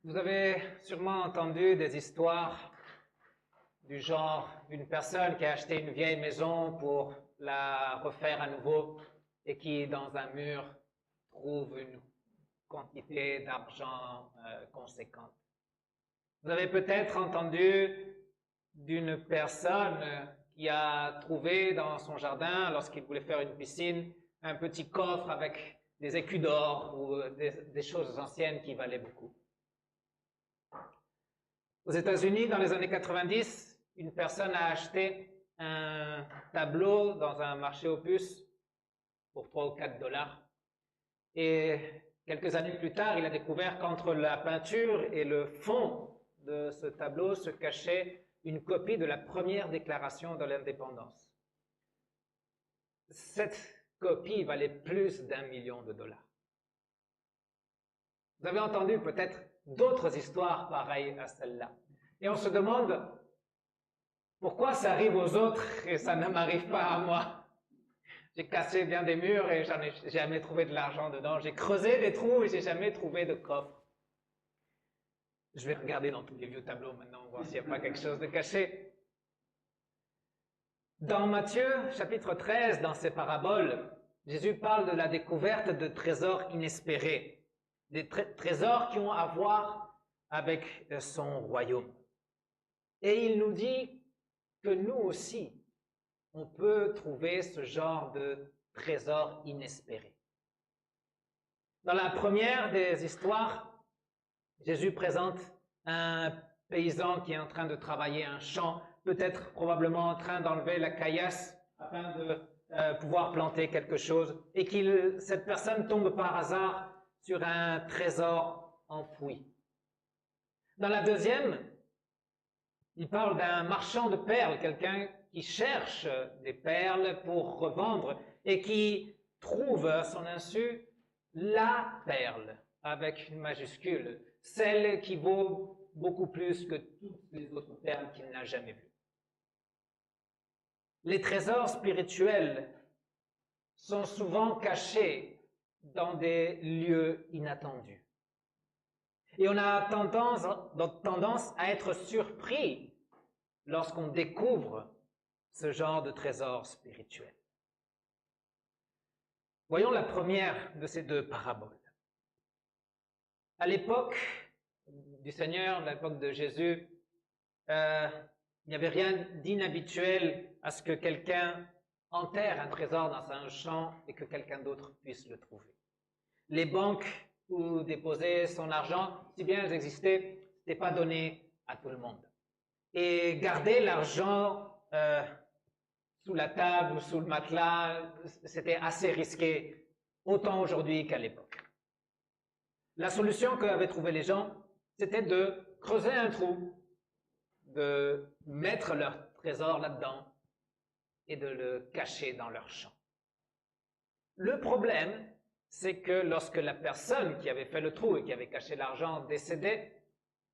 Vous avez sûrement entendu des histoires du genre d'une personne qui a acheté une vieille maison pour la refaire à nouveau et qui, dans un mur, trouve une quantité d'argent conséquente. Vous avez peut-être entendu d'une personne qui a trouvé dans son jardin, lorsqu'il voulait faire une piscine, un petit coffre avec des écus d'or ou des choses anciennes qui valaient beaucoup. Aux États-Unis, dans les années 90, une personne a acheté un tableau dans un marché aux puces pour 3 ou 4 dollars. Et quelques années plus tard, il a découvert qu'entre la peinture et le fond de ce tableau se cachait une copie de la première déclaration de l'indépendance. Cette copie valait plus d'1 million de dollars. Vous avez entendu peut-être d'autres histoires pareilles à celle-là. Et on se demande pourquoi ça arrive aux autres et ça ne m'arrive pas à moi. J'ai cassé bien des murs et j'en ai jamais trouvé de l'argent dedans. J'ai creusé des trous et j'ai jamais trouvé de coffre. Je vais regarder dans tous les vieux tableaux maintenant, voir s'il n'y a pas quelque chose de caché. Dans Matthieu, chapitre 13, dans ses paraboles, Jésus parle de la découverte de trésors inespérés, des trésors qui ont à voir avec son royaume. Et il nous dit que nous aussi, on peut trouver ce genre de trésors inespérés. Dans la première des histoires, Jésus présente un paysan qui est en train de travailler un champ, peut-être probablement en train d'enlever la caillasse afin de pouvoir planter quelque chose, et cette personne tombe par hasard sur un trésor enfoui. Dans la deuxième, il parle d'un marchand de perles, quelqu'un qui cherche des perles pour revendre et qui trouve à son insu la perle avec une majuscule, celle qui vaut beaucoup plus que toutes les autres perles qu'il n'a jamais vues. Les trésors spirituels sont souvent cachés dans des lieux inattendus. Et on a tendance à être surpris lorsqu'on découvre ce genre de trésor spirituel. Voyons la première de ces deux paraboles. À l'époque du Seigneur, à l'époque de Jésus, il n'y avait rien d'inhabituel à ce que quelqu'un enterre un trésor dans un champ et que quelqu'un d'autre puisse le trouver. Les banques où déposer son argent, si bien elles existaient, ce n'était pas donné à tout le monde. Et garder l'argent sous la table ou sous le matelas, c'était assez risqué, autant aujourd'hui qu'à l'époque. La solution qu'avaient trouvé les gens, c'était de creuser un trou, de mettre leur trésor là-dedans et de le cacher dans leur champ. Le problème, c'est que lorsque la personne qui avait fait le trou et qui avait caché l'argent décédait,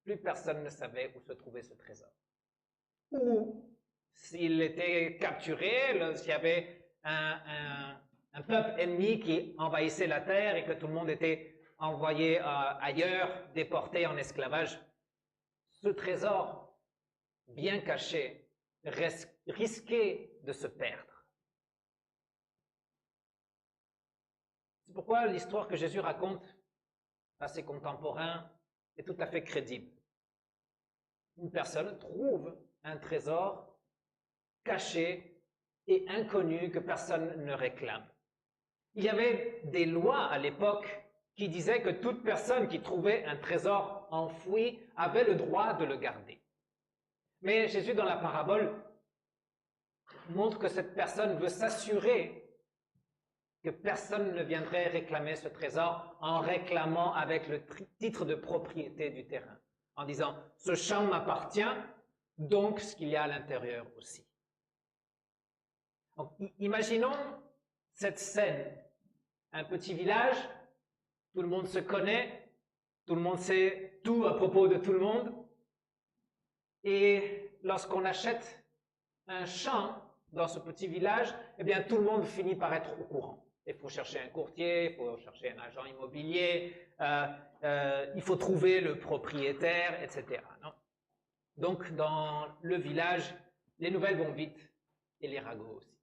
plus personne ne savait où se trouvait ce trésor. Ou s'il était capturé, s'il y avait un peuple ennemi qui envahissait la terre et que tout le monde était envoyé ailleurs, déporté en esclavage, ce trésor bien caché risquait de se perdre. C'est pourquoi l'histoire que Jésus raconte à ses contemporains est tout à fait crédible. Une personne trouve un trésor caché et inconnu que personne ne réclame. Il y avait des lois à l'époque qui disaient que toute personne qui trouvait un trésor enfoui avait le droit de le garder. Mais Jésus, dans la parabole, montre que cette personne veut s'assurer que personne ne viendrait réclamer ce trésor en réclamant avec le titre de propriété du terrain, en disant « ce champ m'appartient, donc ce qu'il y a à l'intérieur aussi ». Donc, imaginons cette scène, un petit village, tout le monde se connaît, tout le monde sait tout à propos de tout le monde, et lorsqu'on achète un champ dans ce petit village, eh bien tout le monde finit par être au courant. Il faut chercher un courtier, il faut chercher un agent immobilier, il faut trouver le propriétaire, etc. Non? Donc, dans le village, les nouvelles vont vite et les ragots aussi.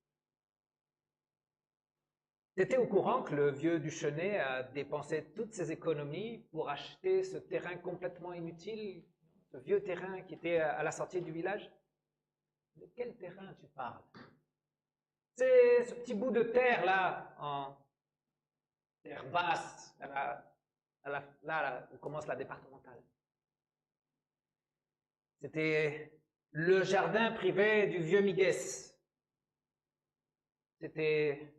T'étais au courant que le vieux Duchenet a dépensé toutes ses économies pour acheter ce terrain complètement inutile, ce vieux terrain qui était à la sortie du village? De quel terrain tu parles? C'est ce petit bout de terre là, en terre basse, là où commence la départementale. C'était le jardin privé du vieux Migues. C'était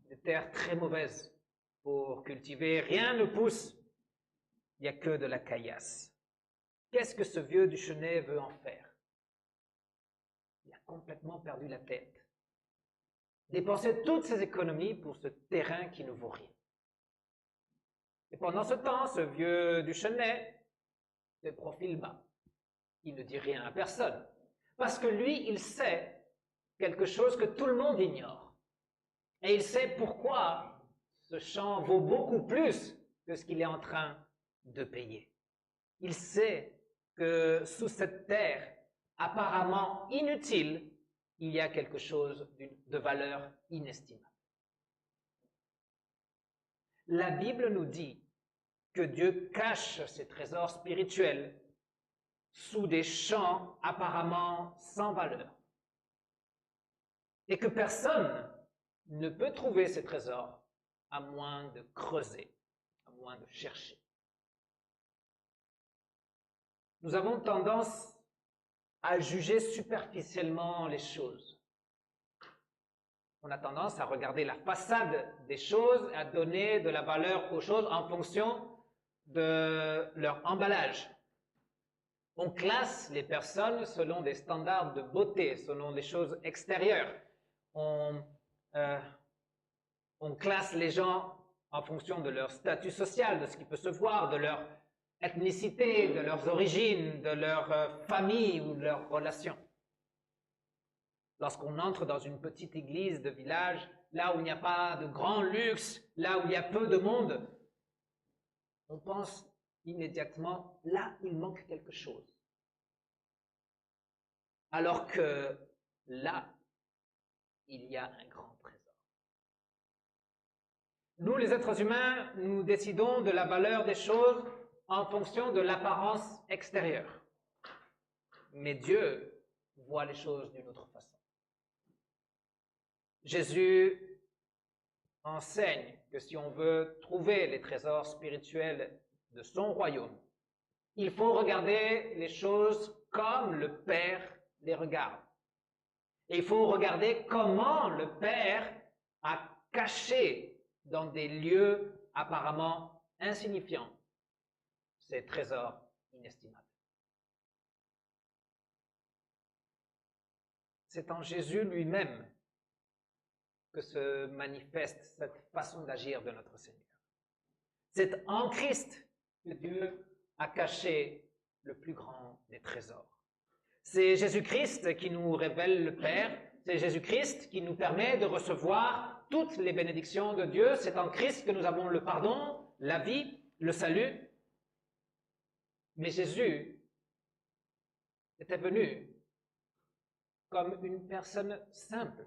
des terres très mauvaises pour cultiver. Rien ne pousse. Il n'y a que de la caillasse. Qu'est-ce que ce vieux Duchenet veut en faire? Il a complètement perdu la tête. Dépenser toutes ses économies pour ce terrain qui ne vaut rien. Et pendant ce temps, ce vieux Duchenet fait profil bas. Il ne dit rien à personne. Parce que lui, il sait quelque chose que tout le monde ignore. Et il sait pourquoi ce champ vaut beaucoup plus que ce qu'il est en train de payer. Il sait que sous cette terre apparemment inutile, il y a quelque chose de valeur inestimable. La Bible nous dit que Dieu cache ses trésors spirituels sous des champs apparemment sans valeur. Et que personne ne peut trouver ces trésors à moins de creuser, à moins de chercher. Nous avons tendance à juger superficiellement les choses. On a tendance à regarder la façade des choses, à donner de la valeur aux choses en fonction de leur emballage. On classe les personnes selon des standards de beauté, selon des choses extérieures. On classe les gens en fonction de leur statut social, de ce qui peut se voir, de leur ethnicité, de leurs origines, de leur famille ou de leurs relations. Lorsqu'on entre dans une petite église de village, là où il n'y a pas de grand luxe, là où il y a peu de monde, on pense immédiatement, là, il manque quelque chose. Alors que là, il y a un grand trésor. Nous, les êtres humains, nous décidons de la valeur des choses en fonction de l'apparence extérieure. Mais Dieu voit les choses d'une autre façon. Jésus enseigne que si on veut trouver les trésors spirituels de son royaume, il faut regarder les choses comme le Père les regarde. Et il faut regarder comment le Père a caché dans des lieux apparemment insignifiants ces trésors inestimables. C'est en Jésus lui-même que se manifeste cette façon d'agir de notre Seigneur. C'est en Christ que Dieu a caché le plus grand des trésors. C'est Jésus-Christ qui nous révèle le Père, c'est Jésus-Christ qui nous permet de recevoir toutes les bénédictions de Dieu, c'est en Christ que nous avons le pardon, la vie, le salut. Mais Jésus était venu comme une personne simple,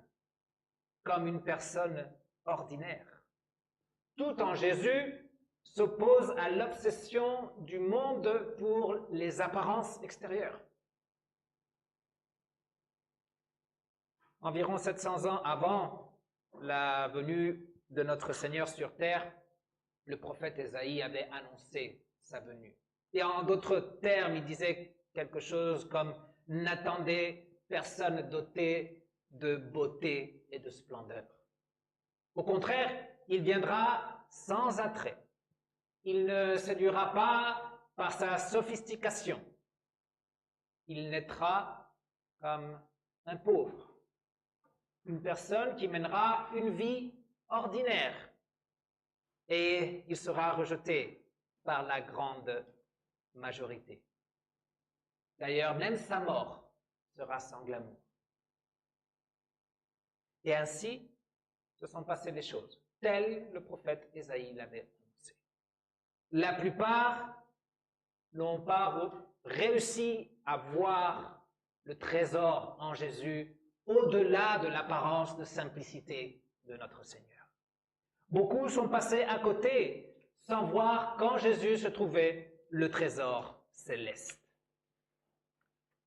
comme une personne ordinaire. Tout en Jésus s'oppose à l'obsession du monde pour les apparences extérieures. Environ 700 ans avant la venue de notre Seigneur sur terre, le prophète Ésaïe avait annoncé sa venue. Et en d'autres termes, il disait quelque chose comme « N'attendez personne doté de beauté et de splendeur. » Au contraire, il viendra sans attrait. Il ne séduira pas par sa sophistication. Il naîtra comme un pauvre, une personne qui mènera une vie ordinaire. Et il sera rejeté par la grande majorité. D'ailleurs, même sa mort sera sans glamour. Et ainsi se sont passées les choses, tel le prophète Ésaïe l'avait annoncé. la plupart n'ont pas réussi à voir le trésor en Jésus au-delà de l'apparence de simplicité de notre Seigneur. Beaucoup sont passés à côté sans voir qu'en Jésus se trouvait le trésor céleste.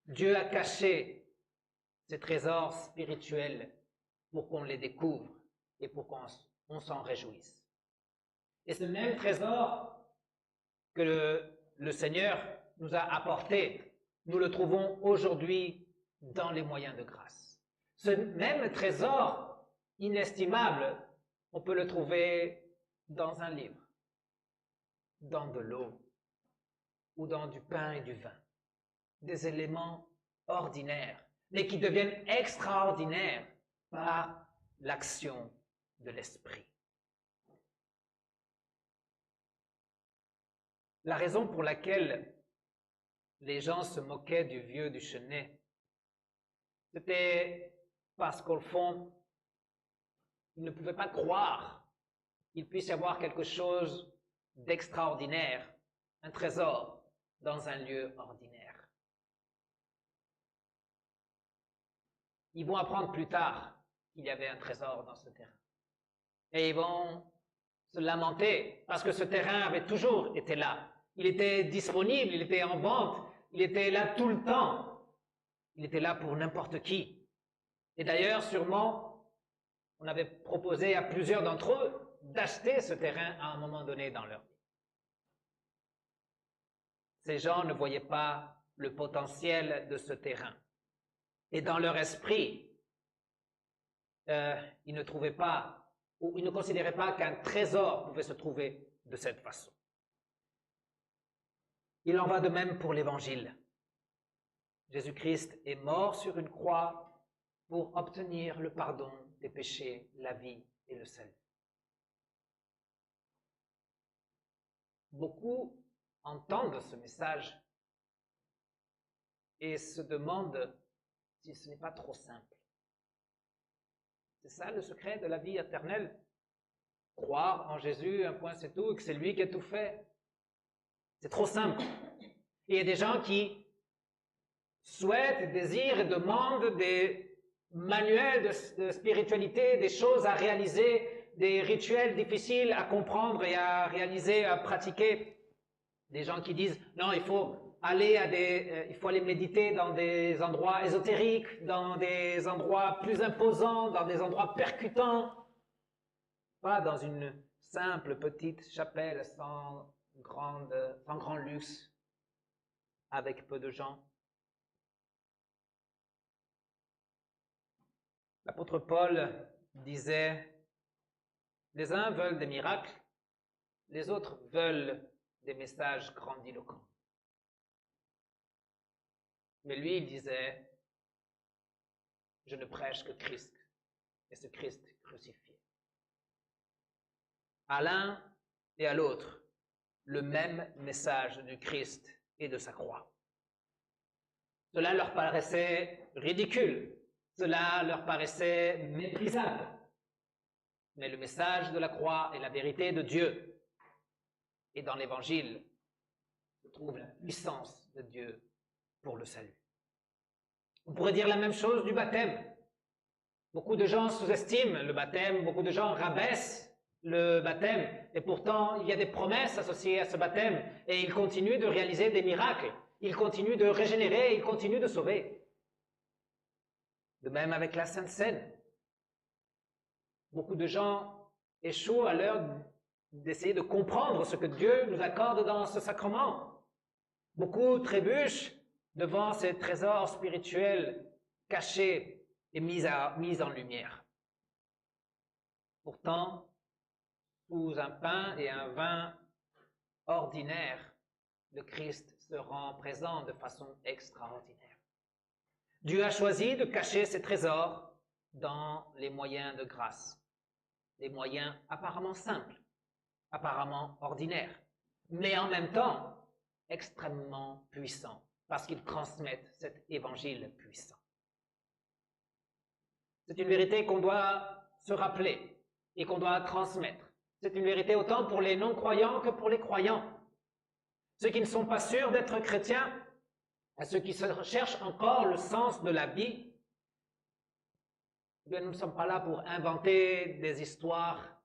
Dieu a caché ces trésors spirituels pour qu'on les découvre et pour qu'on s'en réjouisse. Et ce même trésor que le Seigneur nous a apporté, nous le trouvons aujourd'hui dans les moyens de grâce. Ce même trésor inestimable, on peut le trouver dans un livre, dans de l'eau ou dans du pain et du vin. Des éléments ordinaires, mais qui deviennent extraordinaires par l'action de l'Esprit. La raison pour laquelle les gens se moquaient du vieux du Chenet, c'était parce qu'au fond, ils ne pouvaient pas croire qu'il puisse y avoir quelque chose d'extraordinaire, un trésor, dans un lieu ordinaire. Ils vont apprendre plus tard qu'il y avait un trésor dans ce terrain. Et ils vont se lamenter parce que ce terrain avait toujours été là. Il était disponible, il était en vente, il était là tout le temps. Il était là pour n'importe qui. Et d'ailleurs, sûrement, on avait proposé à plusieurs d'entre eux d'acheter ce terrain à un moment donné dans leur vie. Ces gens ne voyaient pas le potentiel de ce terrain. Et dans leur esprit, ils ne trouvaient pas, ou ils ne considéraient pas qu'un trésor pouvait se trouver de cette façon. Il en va de même pour l'Évangile. Jésus-Christ est mort sur une croix pour obtenir le pardon des péchés, la vie et le salut. Beaucoup entendent ce message et se demandent si ce n'est pas trop simple. C'est ça le secret de la vie éternelle? Croire en Jésus, un point c'est tout, et que c'est lui qui a tout fait. C'est trop simple. Et il y a des gens qui souhaitent, désirent et demandent des manuels de spiritualité, des choses à réaliser, des rituels difficiles à comprendre et à réaliser, à pratiquer. Des gens qui disent non, il faut aller méditer dans des endroits ésotériques, dans des endroits plus imposants, dans des endroits percutants, pas dans une simple petite chapelle sans grand luxe, avec peu de gens. L'apôtre Paul disait, les uns veulent des miracles, les autres veulent des messages grandiloquents. Mais lui, il disait, je ne prêche que Christ, et ce Christ crucifié. À l'un et à l'autre, le même message du Christ et de sa croix. Cela leur paraissait ridicule, cela leur paraissait méprisable. Mais le message de la croix est la vérité de Dieu. Et dans l'Évangile, se trouve la puissance de Dieu pour le salut. On pourrait dire la même chose du baptême. Beaucoup de gens sous-estiment le baptême, beaucoup de gens rabaissent le baptême, et pourtant il y a des promesses associées à ce baptême, et il continue de réaliser des miracles, il continue de régénérer, il continue de sauver. De même avec la Sainte Seine. Beaucoup de gens échouent à l'heure d'essayer de comprendre ce que Dieu nous accorde dans ce sacrement. Beaucoup trébuchent devant ces trésors spirituels cachés et mis en lumière. Pourtant, sous un pain et un vin ordinaires, le Christ se rend présent de façon extraordinaire. Dieu a choisi de cacher ses trésors dans les moyens de grâce, des moyens apparemment simples, apparemment ordinaires, mais en même temps extrêmement puissants, parce qu'ils transmettent cet évangile puissant. C'est une vérité qu'on doit se rappeler et qu'on doit transmettre. C'est une vérité autant pour les non-croyants que pour les croyants. Ceux qui ne sont pas sûrs d'être chrétiens, à ceux qui cherchent encore le sens de la vie, eh bien, nous ne sommes pas là pour inventer des histoires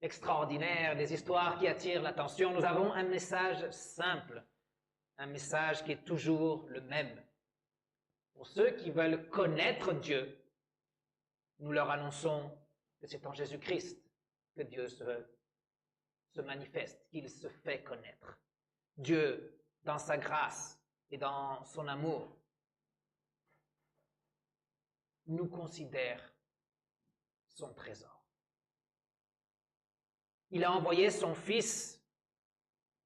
extraordinaires, des histoires qui attirent l'attention. Nous avons un message simple, un message qui est toujours le même. Pour ceux qui veulent connaître Dieu, nous leur annonçons que c'est en Jésus-Christ que Dieu se manifeste, qu'il se fait connaître. Dieu, dans sa grâce et dans son amour, nous considère son trésor. Il a envoyé son Fils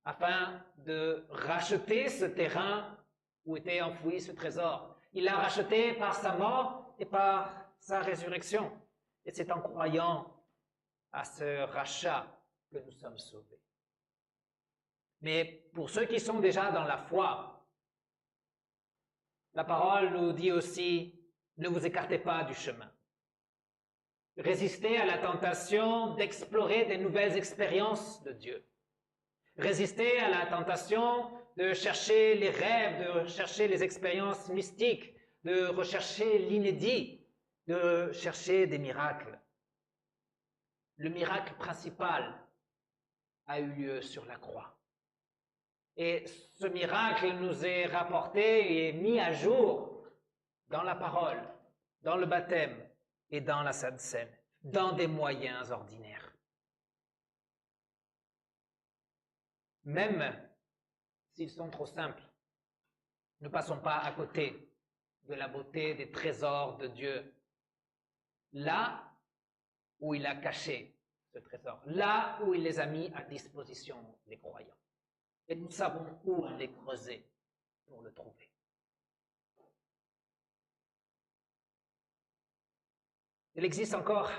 afin de racheter ce terrain où était enfoui ce trésor. Il l'a racheté par sa mort et par sa résurrection. Et c'est en croyant à ce rachat que nous sommes sauvés. Mais pour ceux qui sont déjà dans la foi, la parole nous dit aussi, ne vous écartez pas du chemin. Résistez à la tentation d'explorer des nouvelles expériences de Dieu. Résistez à la tentation de chercher les rêves, de chercher les expériences mystiques, de rechercher l'inédit, de chercher des miracles. Le miracle principal a eu lieu sur la croix. Et ce miracle nous est rapporté et mis à jour dans la parole, dans le baptême et dans la Sainte Seine, dans des moyens ordinaires. Même s'ils sont trop simples, ne passons pas à côté de la beauté des trésors de Dieu, là où il a caché ce trésor, là où il les a mis à disposition des croyants. Et nous savons où les creuser pour le trouver. Il existe encore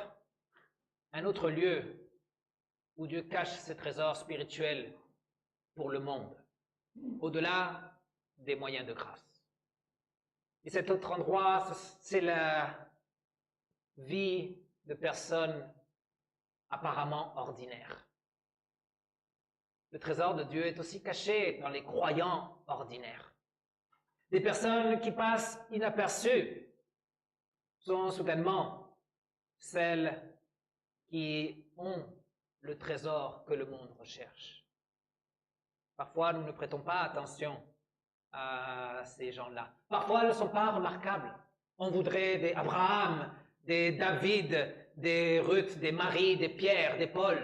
un autre lieu où Dieu cache ses trésors spirituels pour le monde, au-delà des moyens de grâce. Et cet autre endroit, c'est la vie de personnes apparemment ordinaires. Le trésor de Dieu est aussi caché dans les croyants ordinaires. Des personnes qui passent inaperçues sont soudainement celles qui ont le trésor que le monde recherche. Parfois, nous ne prêtons pas attention à ces gens-là. Parfois, elles ne sont pas remarquables. On voudrait des Abraham, des David, des Ruth, des Marie, des Pierre, des Paul.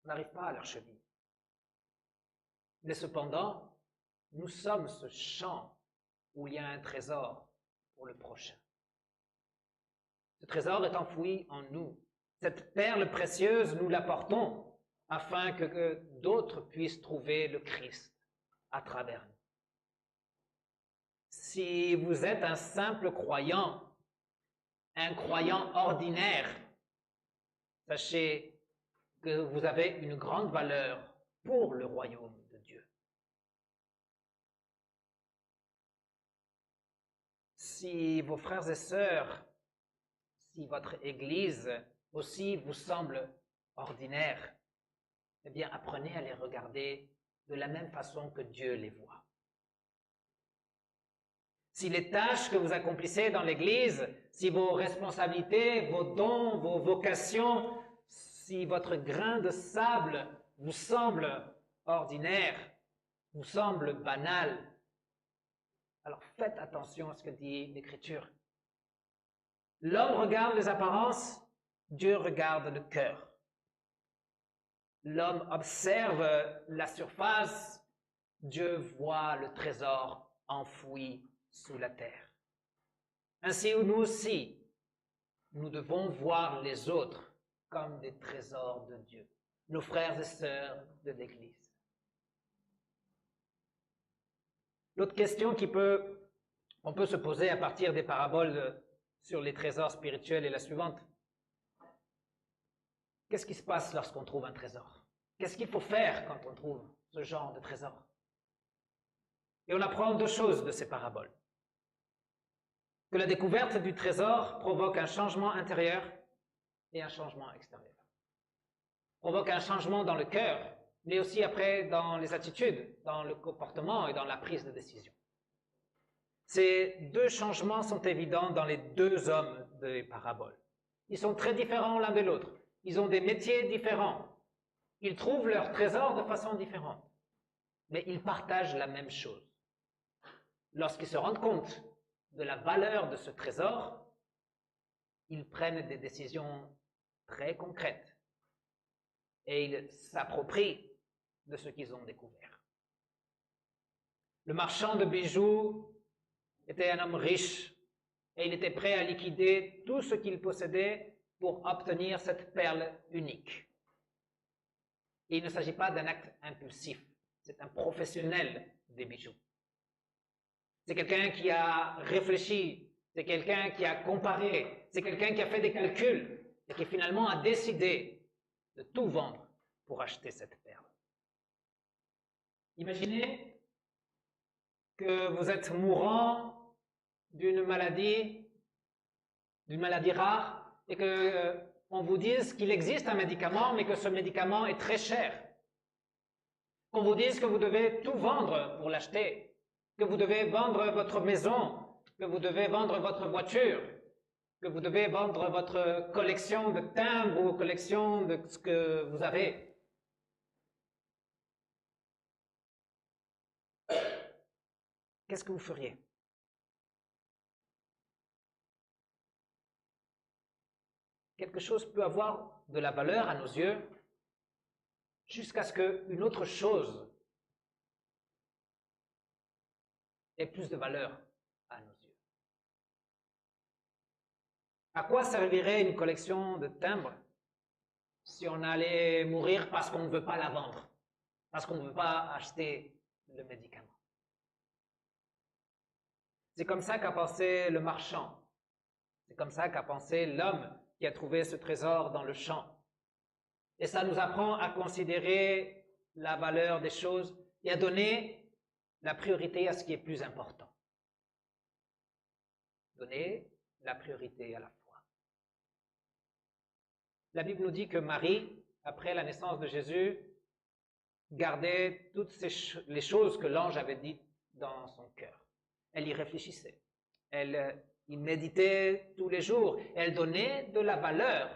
On n'arrive pas à leur cheville. Mais cependant, nous sommes ce champ où il y a un trésor pour le prochain. Ce trésor est enfoui en nous. Cette perle précieuse, nous la portons afin que d'autres puissent trouver le Christ à travers nous. Si vous êtes un simple croyant, un croyant ordinaire, sachez que vous avez une grande valeur pour le royaume de Dieu. Si vos frères et sœurs, si votre Église aussi vous semble ordinaire, eh bien apprenez à les regarder de la même façon que Dieu les voit. Si les tâches que vous accomplissez dans l'Église, si vos responsabilités, vos dons, vos vocations, si votre grain de sable vous semble ordinaire, vous semble banal, alors faites attention à ce que dit l'Écriture. L'homme regarde les apparences, Dieu regarde le cœur. L'homme observe la surface, Dieu voit le trésor enfoui sous la terre. Ainsi, nous aussi, nous devons voir les autres comme des trésors de Dieu, nos frères et sœurs de l'Église. L'autre question qu'on peut se poser à partir des paraboles sur les trésors spirituels est la suivante. Qu'est-ce qui se passe lorsqu'on trouve un trésor? Qu'est-ce qu'il faut faire quand on trouve ce genre de trésor? Et on apprend deux choses de ces paraboles. Que la découverte du trésor provoque un changement intérieur et un changement extérieur. Provoque un changement dans le cœur, mais aussi après dans les attitudes, dans le comportement et dans la prise de décision. Ces deux changements sont évidents dans les deux hommes des paraboles. Ils sont très différents l'un de l'autre. Ils ont des métiers différents. Ils trouvent leur trésor de façon différente. Mais ils partagent la même chose. Lorsqu'ils se rendent compte de la valeur de ce trésor, ils prennent des décisions très concrètes et ils s'approprient de ce qu'ils ont découvert. Le marchand de bijoux était un homme riche et il était prêt à liquider tout ce qu'il possédait pour obtenir cette perle unique. Et il ne s'agit pas d'un acte impulsif, c'est un professionnel des bijoux. C'est quelqu'un qui a réfléchi, c'est quelqu'un qui a comparé, c'est quelqu'un qui a fait des calculs et qui finalement a décidé de tout vendre pour acheter cette perle. Imaginez que vous êtes mourant d'une maladie rare et qu'on vous dise qu'il existe un médicament mais que ce médicament est très cher. Qu'on vous dise que vous devez tout vendre pour l'acheter. Que vous devez vendre votre maison, que vous devez vendre votre voiture, que vous devez vendre votre collection de timbres ou collection de ce que vous avez. Qu'est-ce que vous feriez? Quelque chose peut avoir de la valeur à nos yeux jusqu'à ce qu'une autre chose ait plus de valeur à nos yeux. À quoi servirait une collection de timbres si on allait mourir parce qu'on ne veut pas la vendre, parce qu'on ne veut pas acheter le médicament? C'est comme ça qu'a pensé le marchand. C'est comme ça qu'a pensé l'homme qui a trouvé ce trésor dans le champ. Et ça nous apprend à considérer la valeur des choses et à donner la priorité à ce qui est plus important. Donner la priorité à la foi. La Bible nous dit que Marie, après la naissance de Jésus, gardait toutes les choses que l'ange avait dites dans son cœur. Elle y réfléchissait. Elle y méditait tous les jours. Elle donnait de la valeur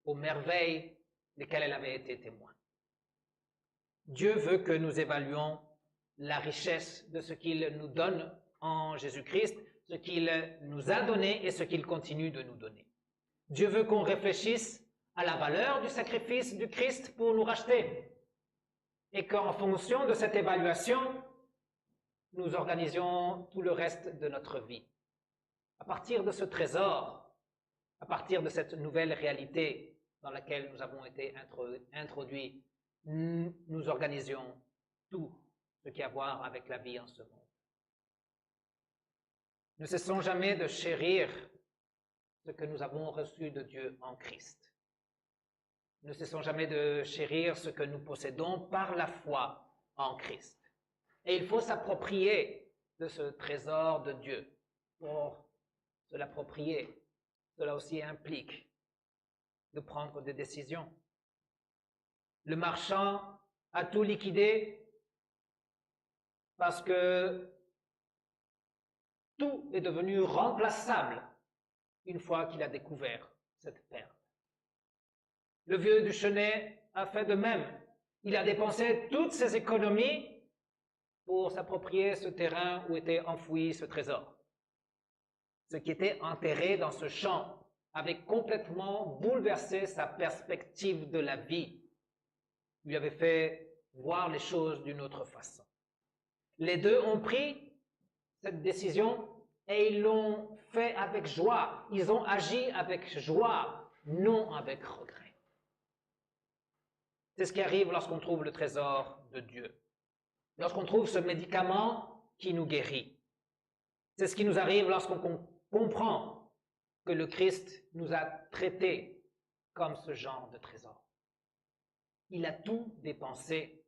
aux merveilles desquelles elle avait été témoin. Dieu veut que nous évaluions la richesse de ce qu'il nous donne en Jésus-Christ, ce qu'il nous a donné et ce qu'il continue de nous donner. Dieu veut qu'on réfléchisse à la valeur du sacrifice du Christ pour nous racheter et qu'en fonction de cette évaluation, nous organisions tout le reste de notre vie. À partir de ce trésor, à partir de cette nouvelle réalité dans laquelle nous avons été introduits, nous organisions tout ce qui a à voir avec la vie en ce monde. Ne cessons jamais de chérir ce que nous avons reçu de Dieu en Christ. Ne cessons jamais de chérir ce que nous possédons par la foi en Christ. Et il faut s'approprier de ce trésor de Dieu. Pour se l'approprier, cela aussi implique de prendre des décisions. Le marchand a tout liquidé parce que tout est devenu remplaçable une fois qu'il a découvert cette perle. Le vieux du Chenet a fait de même. Il a dépensé toutes ses économies pour s'approprier ce terrain où était enfoui ce trésor. Ce qui était enterré dans ce champ avait complètement bouleversé sa perspective de la vie, lui avait fait voir les choses d'une autre façon. Les deux ont pris cette décision et ils l'ont fait avec joie. Ils ont agi avec joie, non avec regret. C'est ce qui arrive lorsqu'on trouve le trésor de Dieu. Lorsqu'on trouve ce médicament qui nous guérit. C'est ce qui nous arrive lorsqu'on comprend que le Christ nous a traités comme ce genre de trésor. Il a tout dépensé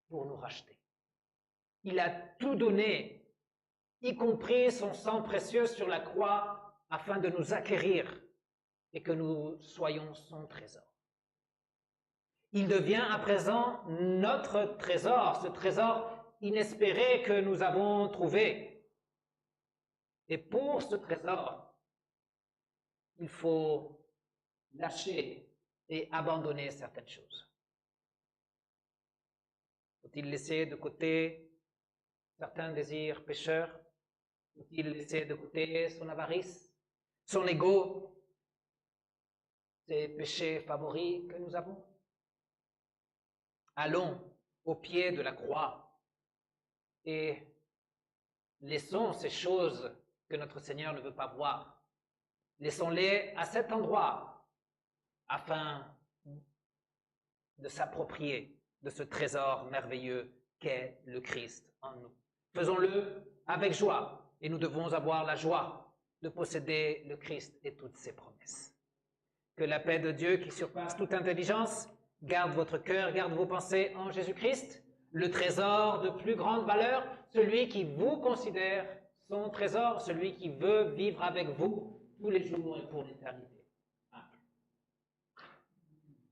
pour nous racheter. Il a tout donné, y compris son sang précieux sur la croix, afin de nous acquérir et que nous soyons son trésor. Il devient à présent notre trésor, ce trésor inespéré que nous avons trouvé. Et pour ce trésor, il faut lâcher et abandonner certaines choses. Faut-il laisser de côté certains désirs pécheurs? Faut-il laisser de côté son avarice, son ego, ses péchés favoris que nous avons? Allons au pied de la croix et laissons ces choses que notre Seigneur ne veut pas voir. Laissons-les à cet endroit afin de s'approprier de ce trésor merveilleux qu'est le Christ en nous. Faisons-le avec joie et nous devons avoir la joie de posséder le Christ et toutes ses promesses. Que la paix de Dieu qui surpasse toute intelligence garde votre cœur, garde vos pensées en Jésus-Christ, le trésor de plus grande valeur, celui qui vous considère son trésor, celui qui veut vivre avec vous tous les jours et pour l'éternité.